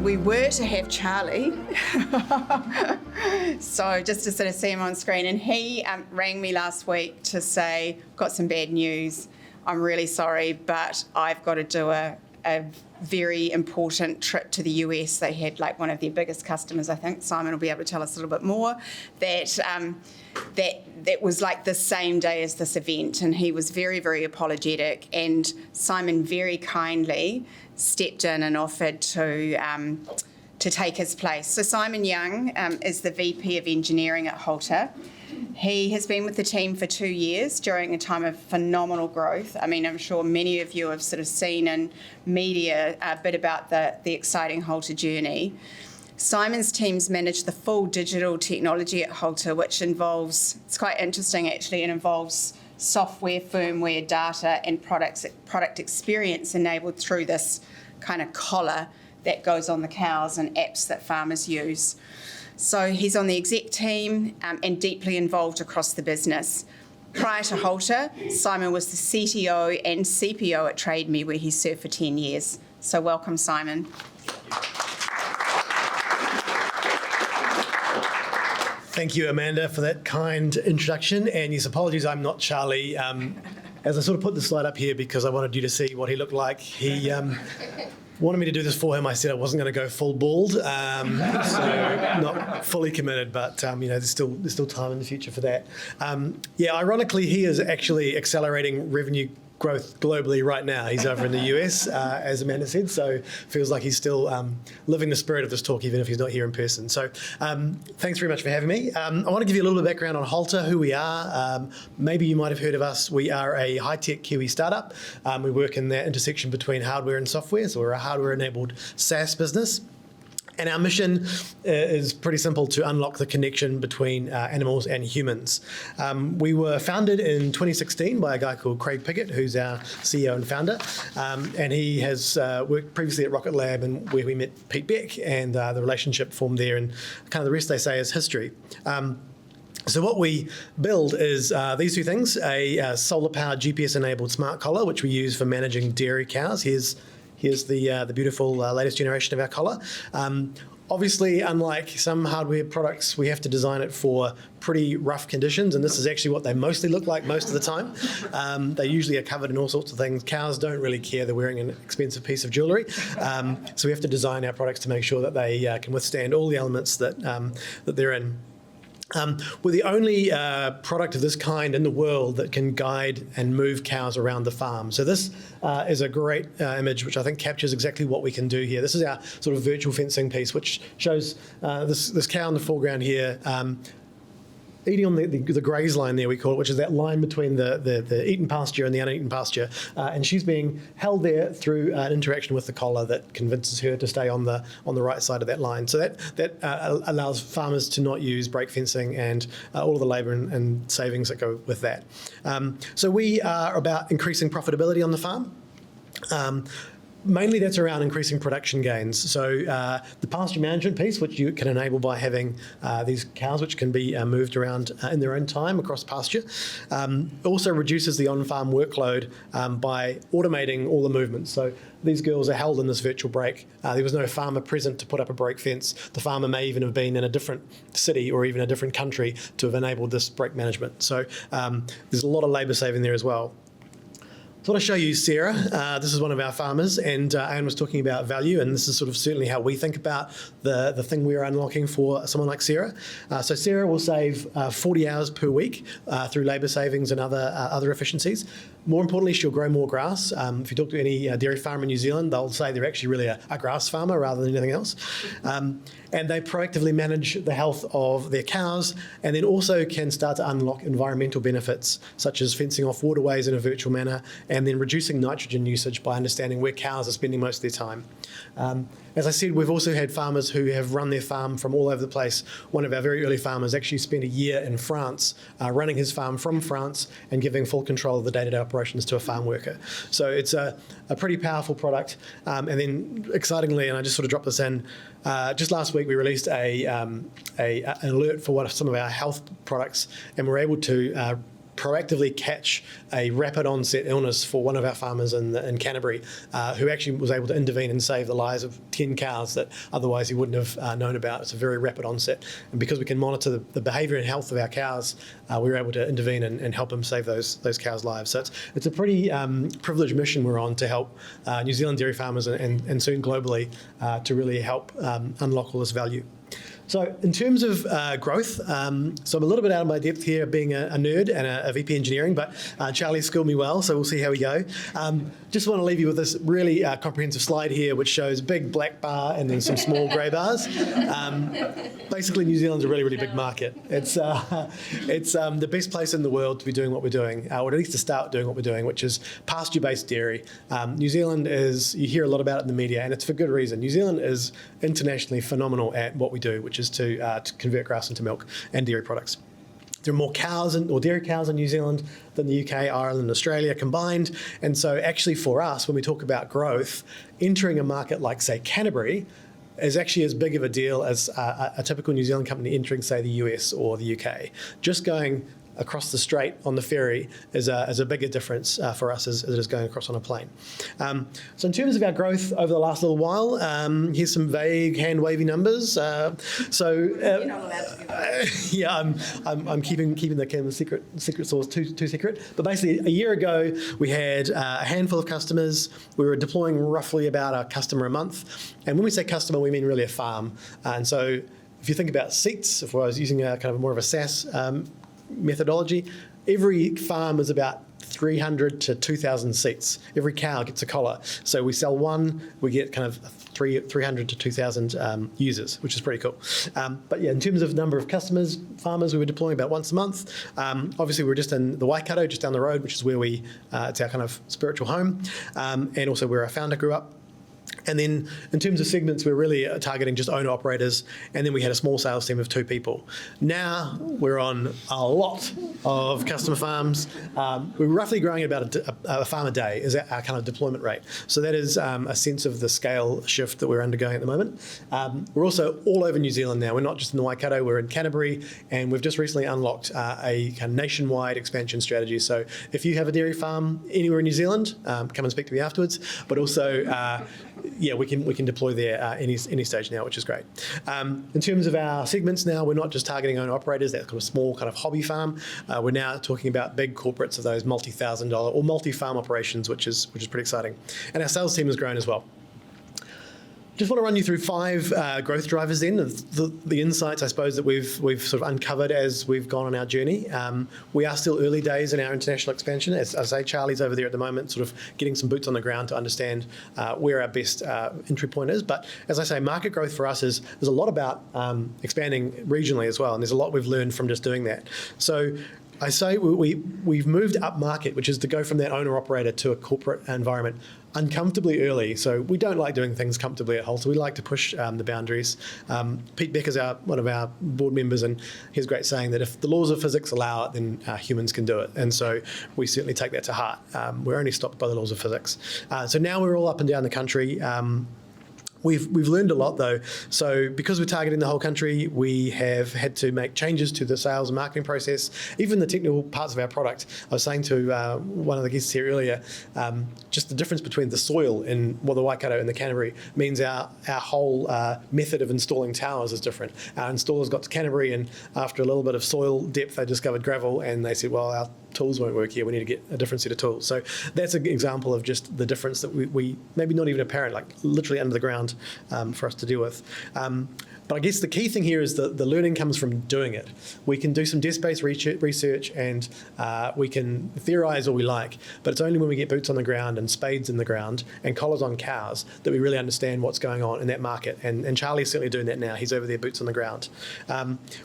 We were to have Charlie, so just to sort of see him on screen, and he rang me last week to say, got some bad news, I'm really sorry, but I've got to do a very important trip to the US. They had like one of their biggest customers, I think. Simon will be able to tell us a little bit more, that was like the same day as this event, and he was very, very apologetic, and Simon very kindly stepped in and offered to take his place. So Simon Young is the VP of Engineering at Halter. He has been with the team for 2 years during a time of phenomenal growth. I mean, I'm sure many of you have sort of seen in media a bit about the exciting Halter journey. Simon's teams manage the full digital technology at Halter, which involves, it's quite interesting actually, it involves software, firmware, data and product experience enabled through this kind of collar that goes on the cows and apps that farmers use. So he's on the exec team and deeply involved across the business. Prior to Halter, Simon was the CTO and CPO at TradeMe, where he served for 10 years. So welcome, Simon. Thank you, Amanda, for that kind introduction. And yes, apologies, I'm not Charlie. As I sort of put the slide up here because I wanted you to see what he looked like. He wanted me to do this for him. I said I wasn't going to go full bald, so not fully committed, but there's still time in the future for that. Ironically, he is actually accelerating revenue growth globally right now. He's over in the US, as Amanda said, so feels like he's still living the spirit of this talk, even if he's not here in person. So thanks very much for having me. I want to give you a little bit of background on Halter, who we are. Maybe you might have heard of us. We are a high-tech Kiwi startup. We work in that intersection between hardware and software, so we're a hardware-enabled SaaS business. And our mission is pretty simple: to unlock the connection between animals and humans. We were founded in 2016 by a guy called Craig Piggott, who's our CEO and founder. And he has worked previously at Rocket Lab, and where we met Pete Beck, and the relationship formed there. And kind of the rest, they say, is history. So what we build is these two things: a solar-powered GPS-enabled smart collar, which we use for managing dairy cows. Here's the beautiful latest generation of our collar. Obviously, unlike some hardware products, we have to design it for pretty rough conditions, and this is actually what they mostly look like most of the time. They usually are covered in all sorts of things. Cows don't really care. They're wearing an expensive piece of jewellery. So we have to design our products to make sure that they can withstand all the elements that they're in. We're the only product of this kind in the world that can guide and move cows around the farm. So this is a great image, which I think captures exactly what we can do here. This is our sort of virtual fencing piece, which shows this cow in the foreground here, eating on the graze line there, we call it, which is that line between the eaten pasture and the uneaten pasture. And she's being held there through an interaction with the collar that convinces her to stay on the right side of that line. So that allows farmers to not use brake fencing and all of the labour and savings that go with that. So we are about increasing profitability on the farm. Mainly that's around increasing production gains. So the pasture management piece, which you can enable by having these cows which can be moved around in their own time across pasture, also reduces the on-farm workload by automating all the movements. So these girls are held in this virtual brake. There was no farmer present to put up a brake fence. The farmer may even have been in a different city or even a different country to have enabled this brake management. So there's a lot of labour saving there as well. So I want to show you Sarah. This is one of our farmers, and Anne was talking about value, and this is sort of certainly how we think about the thing we're unlocking for someone like Sarah. So Sarah will save 40 hours per week through labour savings and other efficiencies. More importantly, she'll grow more grass. If you talk to any dairy farmer in New Zealand, they'll say they're actually really a grass farmer rather than anything else. And they proactively manage the health of their cows, and then also can start to unlock environmental benefits, such as fencing off waterways in a virtual manner, and then reducing nitrogen usage by understanding where cows are spending most of their time. As I said, we've also had farmers who have run their farm from all over the place. One of our very early farmers actually spent a year in France, running his farm from France and giving full control of the day-to-day operations to a farm worker. So it's a pretty powerful product. And then excitingly, and I just sort of dropped this in, just last week we released an alert for some of our health products, and we're able to proactively catch a rapid onset illness for one of our farmers in Canterbury, who actually was able to intervene and save the lives of 10 cows that otherwise he wouldn't have known about. It's a very rapid onset. And because we can monitor the behaviour and health of our cows, we were able to intervene and help them save those cows' lives. So it's a pretty privileged mission we're on to help New Zealand dairy farmers and soon globally to really help unlock all this value. So in terms of growth, so I'm a little bit out of my depth here being a nerd and a VP engineering, but Charlie schooled me well, so we'll see how we go. Just want to leave you with this really comprehensive slide here, which shows a big black bar and then some small grey bars. Basically, New Zealand's a really, really big market. It's the best place in the world to be doing what we're doing, or at least to start doing what we're doing, which is pasture-based dairy. New Zealand is, you hear a lot about it in the media, and it's for good reason. New Zealand is internationally phenomenal at what we do, which is to convert grass into milk and dairy products. There are more cows or dairy cows in New Zealand than the UK, Ireland, and Australia combined. And so actually for us, when we talk about growth, entering a market like, say, Canterbury is actually as big of a deal as a typical New Zealand company entering, say, the US or the UK. Just going across the strait on the ferry is a bigger difference for us as it is going across on a plane. So in terms of our growth over the last little while, here's some vague hand-wavy numbers. You're not allowed to do yeah, I'm keeping the kind of secret source too secret. But basically, a year ago, we had a handful of customers. We were deploying roughly about a customer a month. And when we say customer, we mean really a farm. And so if you think about seats, if I was using a kind of more of a SaaS methodology, every farm is about 300 to 2,000 seats. Every cow gets a collar. So we sell one, we get kind of 300 to 2,000 users, which is pretty cool. But yeah, in terms of number of customers, farmers, we were deploying about once a month. Obviously, we're just in the Waikato, just down the road, which is where it's our kind of spiritual home, and also where our founder grew up. And then in terms of segments, we're really targeting just owner-operators, and then we had a small sales team of 2 people. Now we're on a lot of customer farms. We're roughly growing at about a farm a day is our kind of deployment rate. So that is a sense of the scale shift that we're undergoing at the moment. We're also all over New Zealand now. We're not just in the Waikato, we're in Canterbury, and we've just recently unlocked a kind of nationwide expansion strategy. So if you have a dairy farm anywhere in New Zealand, come and speak to me afterwards, but also yeah, we can deploy there any stage now, which is great. In terms of our segments now, we're not just targeting owner-operators, that kind of small kind of hobby farm. We're now talking about big corporates of those multi-$1,000 or multi-farm operations, which is pretty exciting. And our sales team has grown as well. Just want to run you through 5 growth drivers then, the insights, I suppose, that we've sort of uncovered as we've gone on our journey. We are still early days in our international expansion. As I say, Charlie's over there at the moment, sort of getting some boots on the ground to understand where our best entry point is. But as I say, market growth for us is a lot about expanding regionally as well, and there's a lot we've learned from just doing that. So I say we've moved up market, which is to go from that owner-operator to a corporate environment uncomfortably early. So we don't like doing things comfortably at Halter. We like to push the boundaries. Pete Becker's one of our board members, and he's great saying that if the laws of physics allow it, then humans can do it. And so we certainly take that to heart. We're only stopped by the laws of physics. So now we're all up and down the country. We've learned a lot though. So because we're targeting the whole country, we have had to make changes to the sales and marketing process, even the technical parts of our product. I was saying to one of the guests here earlier, just the difference between the soil in the Waikato and the Canterbury means our whole method of installing towers is different. Our installers got to Canterbury, and after a little bit of soil depth, they discovered gravel, and they said, well, our tools won't work here. We need to get a different set of tools. So that's an example of just the difference that we maybe not even apparent, like literally under the ground for us to deal with. But I guess the key thing here is that the learning comes from doing it. We can do some desk-based research and we can theorize all we like, but it's only when we get boots on the ground and spades in the ground and collars on cows that we really understand what's going on in that market. And Charlie's certainly doing that now. He's over there, boots on the ground.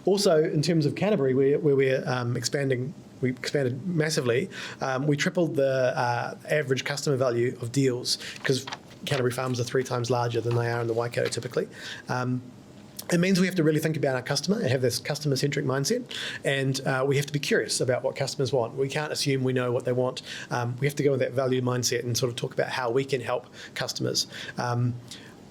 Also, in terms of Canterbury, where we're expanding, we expanded massively. We tripled the average customer value of deals because Canterbury farms are 3 times larger than they are in the Waikato typically. It means we have to really think about our customer and have this customer-centric mindset, and we have to be curious about what customers want. We can't assume we know what they want. We have to go with that value mindset and sort of talk about how we can help customers.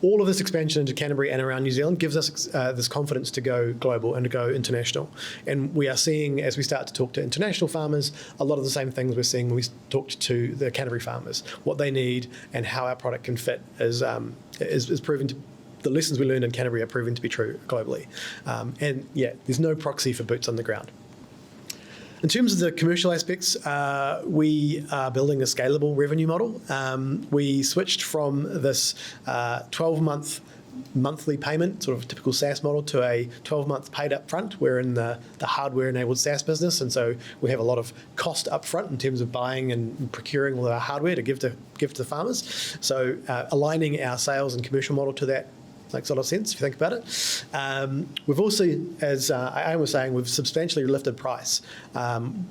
all of this expansion into Canterbury and around New Zealand gives us this confidence to go global and to go international. And we are seeing, as we start to talk to international farmers, a lot of the same things we're seeing when we talked to the Canterbury farmers. What they need and how our product can fit is proven to. The lessons we learned in Canterbury are proven to be true globally. And yeah, there's no proxy for boots on the ground. In terms of the commercial aspects, we are building a scalable revenue model. We switched from this 12-month monthly payment, sort of typical SaaS model, to a 12-month paid up front. We're in the hardware-enabled SaaS business, and so we have a lot of cost up front in terms of buying and procuring all of our hardware to give to the farmers. So aligning our sales and commercial model to that makes a lot of sense if you think about it. We've also, as Aaron was saying, we've substantially lifted price.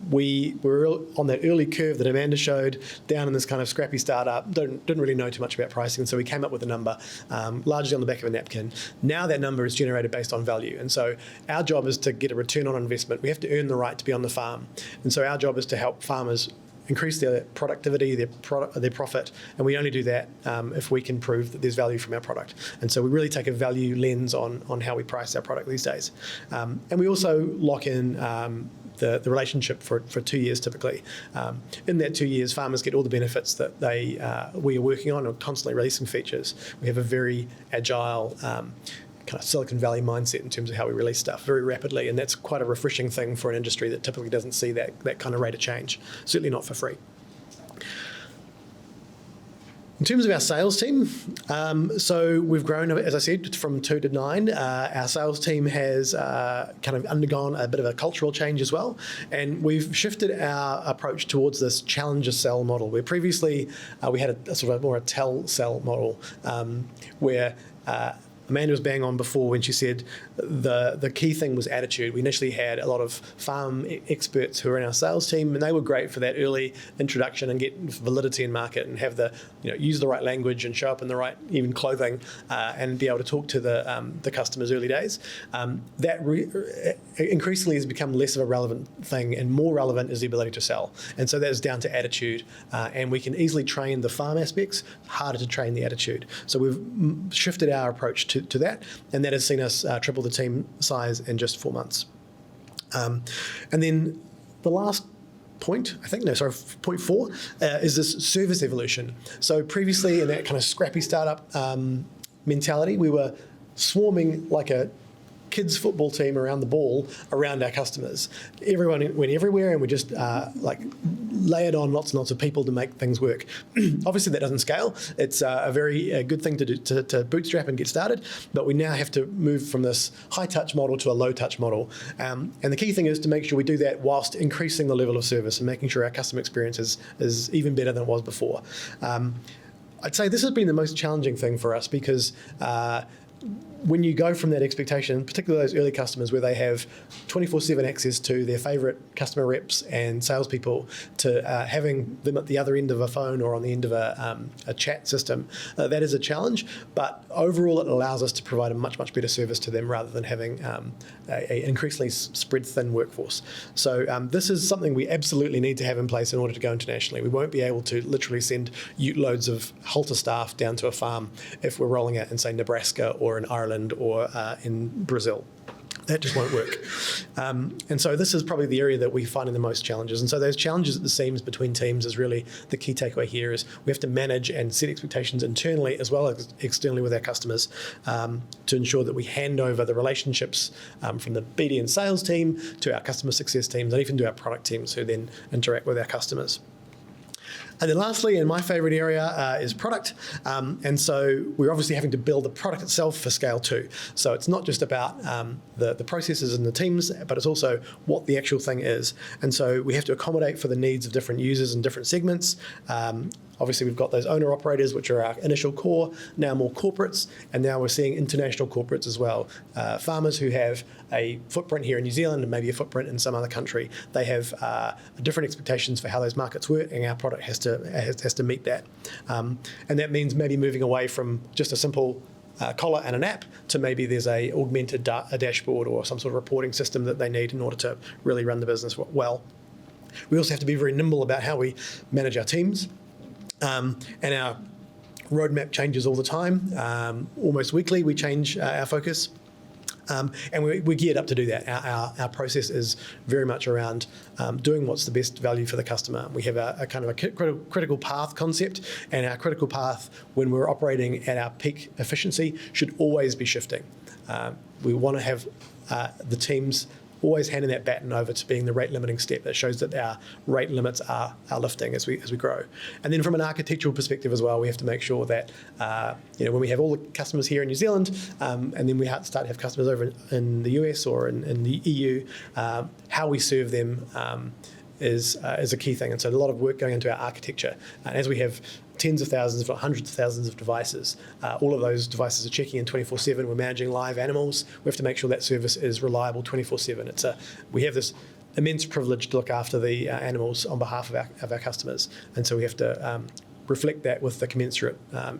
We were on that early curve that Amanda showed, down in this kind of scrappy startup, didn't really know too much about pricing, and so we came up with a number largely on the back of a napkin. Now that number is generated based on value, and so our job is to get a return on investment. We have to earn the right to be on the farm, and so our job is to help farmers increase their productivity, their profit, and we only do that if we can prove that there's value from our product. And so we really take a value lens on how we price our product these days. And we also lock in the relationship for 2 years typically. In that 2 years, farmers get all the benefits that we are working on and constantly releasing features. We have a very agile kind of Silicon Valley mindset in terms of how we release stuff very rapidly, and that's quite a refreshing thing for an industry that typically doesn't see that kind of rate of change, certainly not for free. In terms of our sales team, so we've grown, as I said, from 2 to 9. Our sales team has kind of undergone a bit of a cultural change as well, and we've shifted our approach towards this challenger sell model, where previously we had a sort of more a tell sell model, where Amanda was bang on before when she said the key thing was attitude. We initially had a lot of farm experts who were in our sales team, and they were great for that early introduction and get validity in market and have use the right language and show up in the right even clothing and be able to talk to the customers early days. That increasingly has become less of a relevant thing, and more relevant is the ability to sell. And so that is down to attitude, and we can easily train the farm aspects, harder to train the attitude. So we've shifted our approach to that, and that has seen us triple the team size in just 4 months. And then the last point, point 4, is this service evolution. So previously in that kind of scrappy startup mentality, we were swarming like a kids football team around the ball around our customers. Everyone went everywhere, and we just layered on lots and lots of people to make things work. Obviously that doesn't scale. It's a very good thing to do to bootstrap and get started, but we now have to move from this high touch model to a low touch model. And the key thing is to make sure we do that whilst increasing the level of service and making sure our customer experience is even better than it was before. I'd say this has been the most challenging thing for us, because when you go from that expectation, particularly those early customers where they have 24/7 access to their favourite customer reps and salespeople, to having them at the other end of a phone or on the end of a chat system, that is a challenge. But overall, it allows us to provide a much, much better service to them rather than having an increasingly spread thin workforce. So this is something we absolutely need to have in place in order to go internationally. We won't be able to literally send ute loads of Halter staff down to a farm if we're rolling out in, say, Nebraska or in Ireland or in Brazil. That just won't work. And so this is probably the area that we find in the most challenges. And so those challenges at the seams between teams is really the key takeaway here. Is we have to manage and set expectations internally as well as externally with our customers, to ensure that we hand over the relationships from the BD and sales team to our customer success teams, and even to our product teams who then interact with our customers. And then lastly, and my favourite area, is product. And so we're obviously having to build the product itself for scale too. So it's not just about the processes and the teams, but it's also what the actual thing is. And so we have to accommodate for the needs of different users and different segments. Obviously, we've got those owner-operators, which are our initial core, now more corporates, and now we're seeing international corporates as well. Farmers who have a footprint here in New Zealand and maybe a footprint in some other country, they have different expectations for how those markets work, and our product has to meet that. And that means maybe moving away from just a simple collar and an app to maybe there's a augmented a dashboard or some sort of reporting system that they need in order to really run the business well. We also have to be very nimble about how we manage our teams. And our roadmap changes all the time. Almost weekly, we change our focus. And we're geared up to do that. Our process is very much around doing what's the best value for the customer. We have a kind of a critical path concept, and our critical path, when we're operating at our peak efficiency, should always be shifting. We want to have the teams always handing that baton over to being the rate limiting step that shows that our rate limits are lifting as we grow. And then from an architectural perspective as well, we have to make sure that when we have all the customers here in New Zealand, and then we start to have customers over in the US or in the EU, how we serve them is a key thing. And so a lot of work going into our architecture. And as we have tens of thousands, if not hundreds of thousands of devices, all of those devices are checking in 24/7. We're managing live animals. We have to make sure that service is reliable 24/7. We have this immense privilege to look after the animals on behalf of our customers. And so we have to reflect that with the commensurate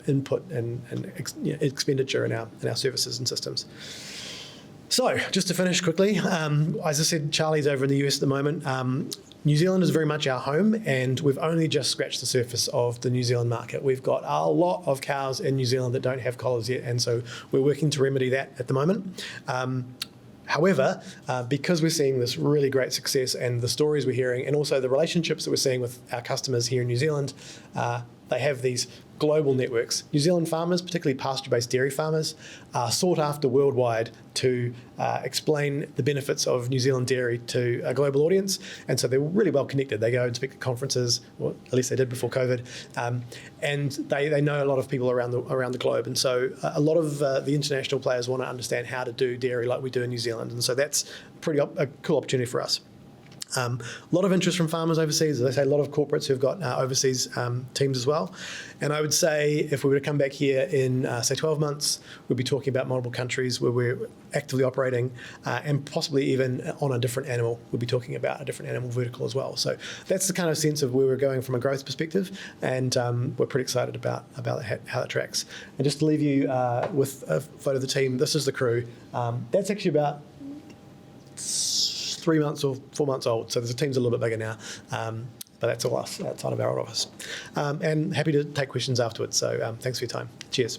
input and expenditure in our services and systems. So, just to finish quickly, as I said, Charlie's over in the US at the moment. New Zealand is very much our home, and we've only just scratched the surface of the New Zealand market. We've got a lot of cows in New Zealand that don't have collars yet, and so we're working to remedy that at the moment. However, because we're seeing this really great success and the stories we're hearing, and also the relationships that we're seeing with our customers here in New Zealand, they have these global networks. New Zealand farmers, particularly pasture-based dairy farmers, are sought after worldwide to explain the benefits of New Zealand dairy to a global audience, and so they're really well connected. They go and speak at conferences, or at least they did before COVID, and they know a lot of people around the globe, and so a lot of the international players want to understand how to do dairy like we do in New Zealand, and so that's a cool opportunity for us. A lot of interest from farmers overseas. As I say, a lot of corporates who've got overseas teams as well. And I would say if we were to come back here in, say, 12 months, we'd be talking about multiple countries where we're actively operating and possibly even on a different animal. We'll be talking about a different animal vertical as well. So that's the kind of sense of where we're going from a growth perspective. And we're pretty excited about how that tracks. And just to leave you with a photo of the team, this is the crew. That's actually about 3 months or 4 months old, so the team's a little bit bigger now, but that's all us outside of our office. And happy to take questions afterwards, so thanks for your time. Cheers.